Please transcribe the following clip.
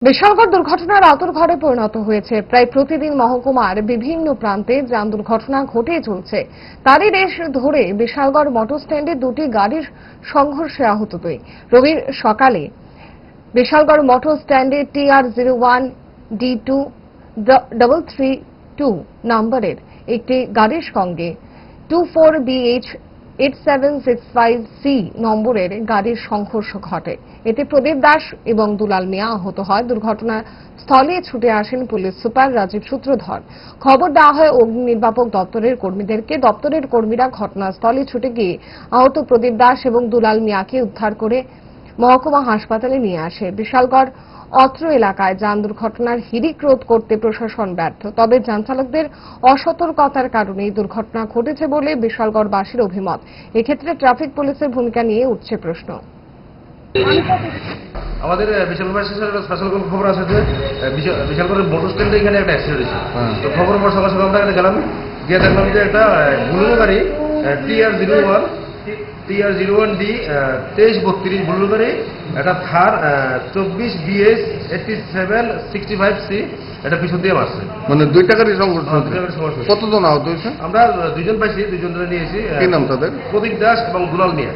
বিশালগড় দুর্ঘটনার আঁতুড়ঘরে পরিণত হয়েছে। প্রায় প্রতিদিন মহকুমার বিভিন্ন প্রান্তে যান দুর্ঘটনা ঘটেই চলছে। তারই রেশ ধরে বিশালগড় মোটর স্ট্যান্ডে দুটি গাড়ির সংঘর্ষে আহত দুই। রবির সকালে বিশালগড় মোটর স্ট্যান্ডে TR01D2332 নম্বরের একটি গাড়ির সঙ্গে 24BH8765C নম্বরের গাড়ির সংঘর্ষ ঘটে। এতে প্রদীপ দাস এবং দুলাল মিয়া আহত হয়। দুর্ঘটনাস্থলে ছুটে আসেন পুলিশ সুপার রাজীব সূত্রধর। খবর দেওয়া হয় অগ্নি নির্বাপক দপ্তরের কর্মীদেরকে। দপ্তরের কর্মীরা ঘটনাস্থলে ছুটে গিয়ে আহত প্রদীপ দাস এবং দুলাল মিয়াকে উদ্ধার করে মহকুমা হাসপাতালে নিয়ে আসে। বিশালগড় অত্র এলাকায় যান দুর্ঘটনার হিড়িক রোধ করতে প্রশাসন ব্যর্থ। তবে যান চালকদের অসতর্কতার কারণেই দুর্ঘটনা ঘটেছে বলে বিশালগড়বাসীর অভিমত। এক্ষেত্রে ট্রাফিক পুলিশের ভূমিকা নিয়ে উঠছে প্রশ্ন। আমাদের বিশালগড় স্পেশাল খবর আছে যে বিশালগড়ের মোটর স্ট্যান্ডে এখানে একটা অ্যাক্সিডেন্ট হয়েছে। তো খবর পর সকাল সকাল আমরা এখানে গেলাম, গিয়ে দেখলাম যে একটা বুলেরো গাড়ি TR01D 2332 বুলেরো গাড়ি, একটা থার 24BH8765C এটা পিছন দিয়ে মারছে। মানে দুইটা গাড়ি সংঘর্ষ। কতজন আহত হয়েছে? আমরা দুইজন পাইছি, দুইজন ধরে নিয়েছি। কি নাম তাদের? প্রদীপ দাস এবং দুলাল মিয়া।